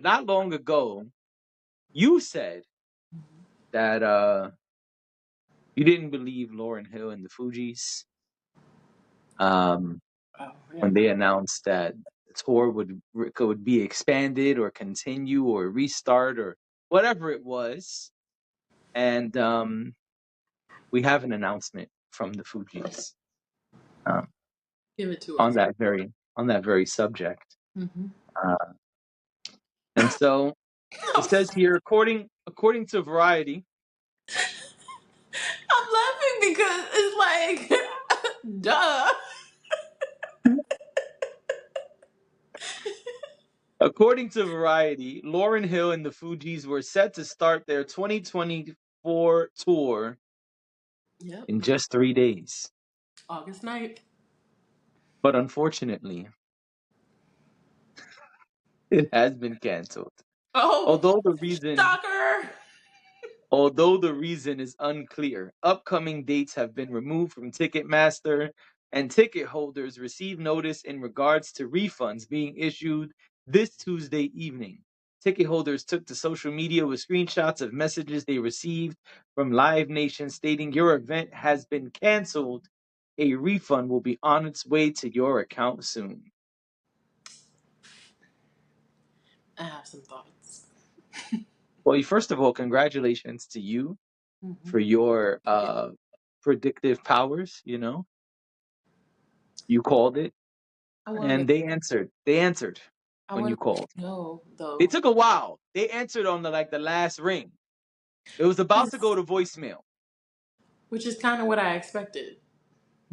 not long ago, you said that you didn't believe Lauryn Hill and the Fugees um, Oh, yeah. when they announced that the tour would be expanded or continue or restart or whatever it was, and we have an announcement from the Fugees um, Give it to on us. that very subject. Mm-hmm. Uh, and so it says here, according to Variety, I'm laughing because it's like, duh. Lauryn Hill and the Fugees were set to start their 2024 tour Yep. in just 3 days. August 9th. But unfortunately, it has been canceled. Oh, Although the reason shocker. Although the reason is unclear, upcoming dates have been removed from Ticketmaster, and ticket holders receive notice in regards to refunds being issued this Tuesday evening. Ticket holders took to social media with screenshots of messages they received from Live Nation stating your event has been canceled. A refund will be on its way to your account soon. I have some thoughts. Well, first of all, congratulations to you Mm-hmm. for your Thank you. predictive powers. You called it, I want to. and they answered I when you want to called. know They though, took a while. They answered on the last ring. It was about to go to voicemail, which is kind of what I expected.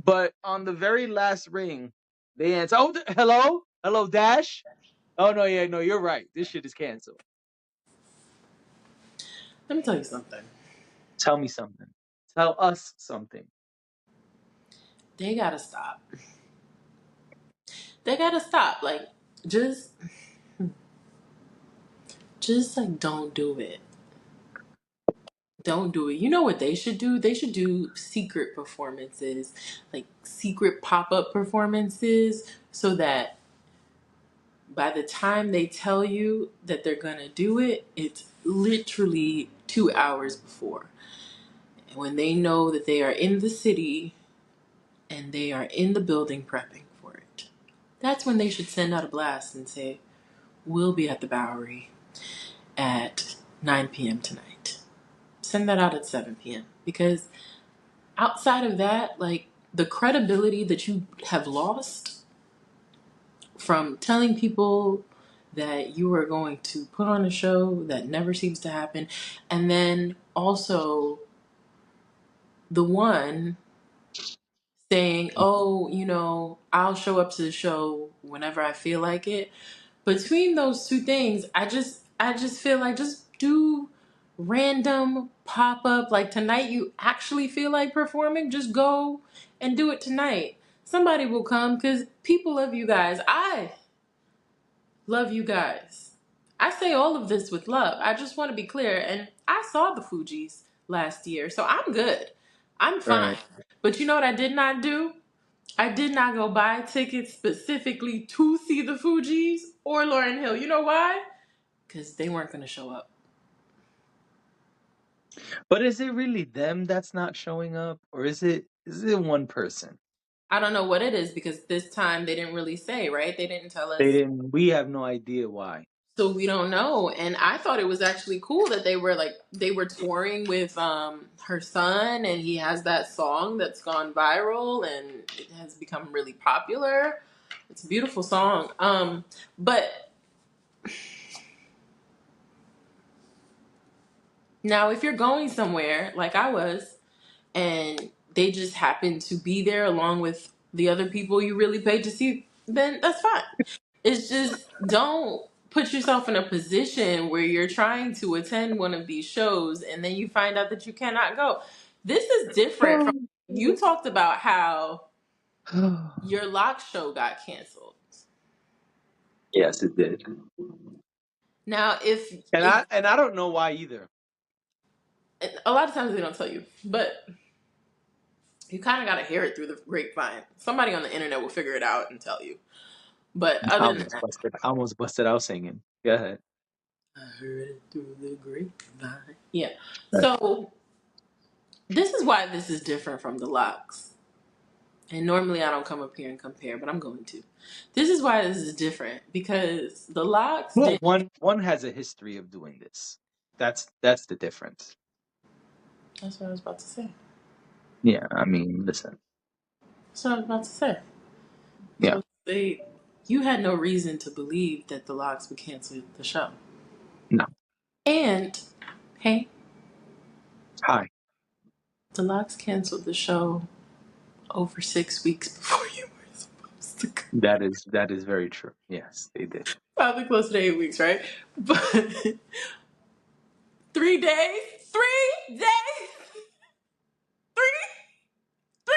but on the very last ring, they answered. Oh, hello, hello, Dash. Oh no, yeah, no, you're right. This shit is canceled. Let me tell you something. Tell me something. Tell us something. They gotta stop. They gotta stop. Like, just, just like, don't do it. Don't do it. You know what they should do? They should do secret performances, like secret pop up performances, so that by the time they tell you that they're gonna do it, it's literally 2 hours before. And when they know that they are in the city and they are in the building prepping for it, that's when they should send out a blast and say, we'll be at the Bowery at 9 p.m. tonight. Send that out at 7 p.m. Because outside of that, like the credibility that you have lost from telling people that you are going to put on a show that never seems to happen, and then also the one saying, oh, I'll show up to the show whenever I feel like it. Between those two things, I just feel like just do random pop up. Like tonight you actually feel like performing, just go and do it tonight. Somebody will come because people love you guys. I love you guys. I say all of this with love. I just want to be clear. And I saw the Fugees last year, so I'm good. I'm fine. Right. But you know what I did not do? I did not go buy tickets specifically to see the Fugees or Lauryn Hill. You know why? Because they weren't going to show up. But is it really them that's not showing up, or is it one person? I don't know what it is because this time they didn't really say, right? They didn't tell They us. didn't. We have no idea why. So we don't know. And I thought it was actually cool that they were touring with her son, and he has that song that's gone viral and it has become really popular. It's a beautiful song. But now if you're going somewhere like I was and they just happen to be there along with the other people you really paid to see, then that's fine. It's just don't put yourself in a position where you're trying to attend one of these shows and then you find out that you cannot go. This is different from you talked about how your lock show got canceled. Yes, it did. Now, if And if I don't know why either. a lot of times they don't tell you, but you kind of got to hear it through the grapevine. Somebody on the internet will figure it out and tell you. But I other than almost that, busted. I almost busted out singing. Go ahead. heard it through the grapevine. Yeah. Right. So this is why this is different from the locks. And normally I don't come up here and compare, but I'm going to. This is why this is different because the locks Well, didn't. one has a history of doing this. That's the difference. That's what I was about to say. Yeah, I mean, listen. That's what I was about to say. Yeah, So you had no reason to believe that the locks would cancel the show. no. And hey, Hi. the locks canceled the show over 6 weeks before you were supposed to go. That is very true. Yes, they did. Probably close to 8 weeks, right? But 3 days, 3 days, three, 3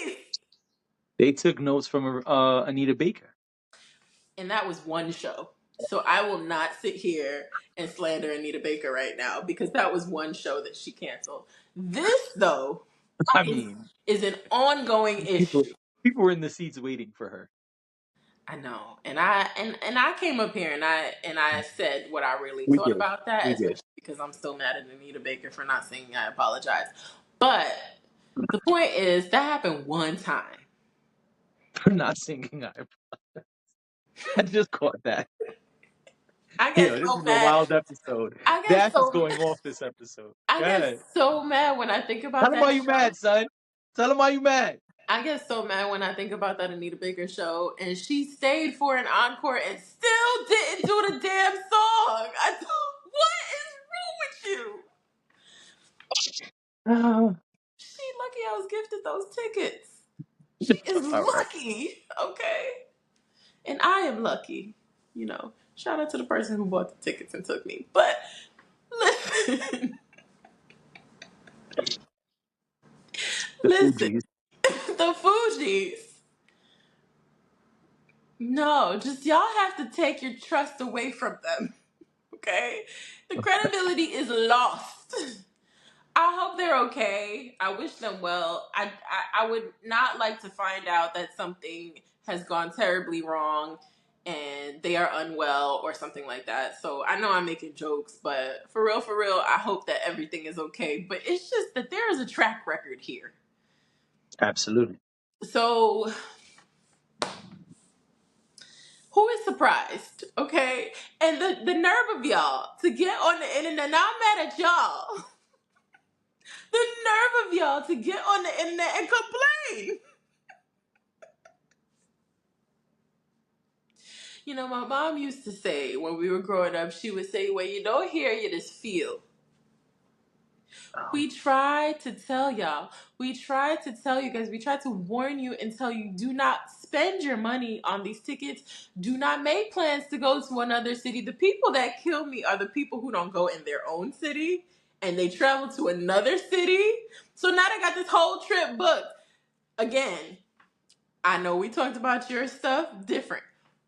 days. They took notes from Anita Baker. And that was one show. So I will not sit here and slander Anita Baker right now because that was one show that she canceled. This though I is mean, is an ongoing people issue. people were in the seats waiting for her. I know, and I came up here and I said what I really We thought did. about that, We did. especially because I'm still mad at Anita Baker for not singing. I apologize, but the point is that happened one time. For not singing. I just caught that. I get Yo, this so is a mad. wild episode. I get Dash is so going off this episode. I Go get ahead. so mad when I think about Tell him that why you show. mad, son. Tell him why you mad. I get so mad when I think about that Anita Baker show, and she stayed for an encore and still didn't do the damn song. What is wrong with you? She lucky I was gifted those tickets. She is All right. lucky, okay? And I am lucky. Shout out to the person who bought the tickets and took me. But listen, The listen, Fugees. the Fugees. No, just y'all have to take your trust away from them, okay? The credibility is lost. I hope they're okay. I wish them well. I would not like to find out that something has gone terribly wrong and they are unwell or something like that. So I know I'm making jokes, but for real, I hope that everything is okay. But it's just that there is a track record here. Absolutely. So who is surprised? Okay? And the nerve of y'all to get on the internet, now I'm mad at y'all. The nerve of y'all to get on the internet and complain. My mom used to say when we were growing up, she would say, when you don't hear, you just feel. Oh, We try to tell y'all. We try to tell you guys. We try to warn you and tell you do not spend your money on these tickets. Do not make plans to go to another city. The people that kill me are the people who don't go in their own city and they travel to another city. So now they got this whole trip booked. Again, I know we talked about your stuff different,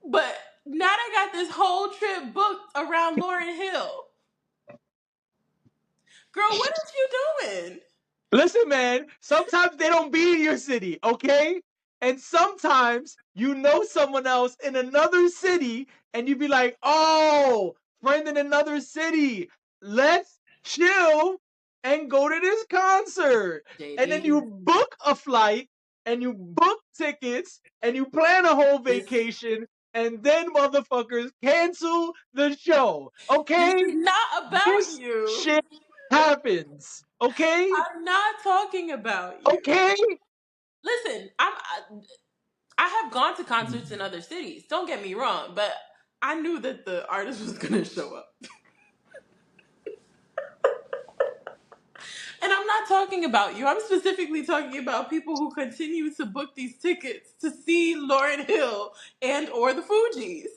but now they got this whole trip booked around Lauryn Hill. Girl, what is you doing? listen, man. Sometimes they don't be in your city, okay? And sometimes you know someone else in another city, and you be like, "Oh, friend in another city. Let's chill and go to this concert." And then you JB, book a flight, and you book tickets, and you plan a whole this vacation, and then motherfuckers cancel the show. this Okay? is not about This you. shit happens. Okay? I'm not talking about you. Okay? Listen, I have gone to concerts in other cities. Don't get me wrong, but I knew that the artist was gonna show up. And I'm not talking about you. I'm specifically talking about people who continue to book these tickets to see Lauryn Hill and or the Fugees.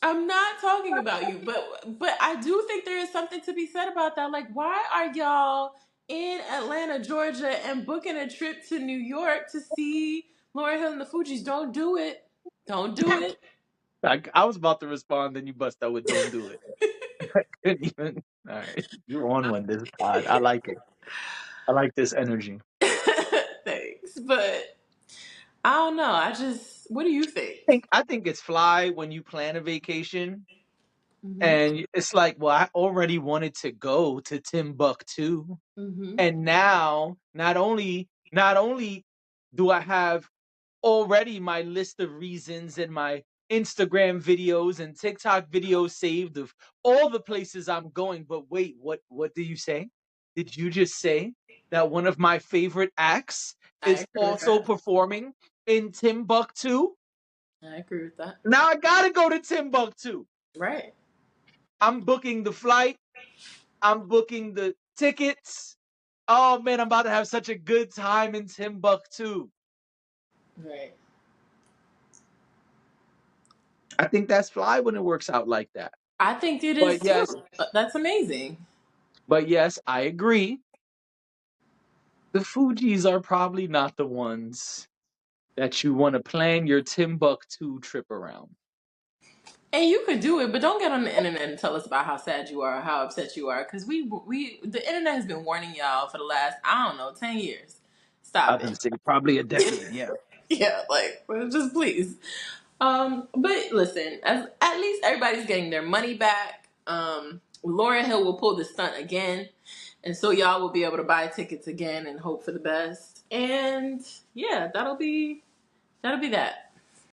I'm not talking about you, but I do think there is something to be said about that. Like, why are y'all in Atlanta, Georgia, and booking a trip to New York to see Lauryn Hill and the Fugees? Don't do it. Don't do it. I was about to respond, then you bust out with "Don't do it." Couldn't even. All right, you're on one this pod. I like it. I like this energy. Thanks, but I don't know. What do you think? I think it's fly when you plan a vacation Mm-hmm. And it's like, well, I already wanted to go to Timbuktu, Mm-hmm. and now not only do I have already my list of reasons and my Instagram videos and TikTok videos saved of all the places I'm going. But wait, what do you say? Did you just say that one of my favorite acts I is agree with also that. performing in Timbuktu? I agree with that. Now I gotta go to Timbuktu. Right. I'm booking the flight, I'm booking the tickets. Oh man, I'm about to have such a good time in Timbuktu. Right. I think that's fly when it works out like that. I think it is But too. yes, That's amazing. but yes, I agree. The Fugees are probably not the ones that you want to plan your Timbuktu trip around. And you could do it, but don't get on the internet and tell us about how sad you are or how upset you are, because we the internet has been warning y'all for the last, I don't know, 10 years. I Stop was it. gonna say probably a decade, yeah. Yeah, like, well, just please. But listen, at least everybody's getting their money back. Lauryn Hill will pull the stunt again, and so y'all will be able to buy tickets again and hope for the best. And yeah, that'll be that.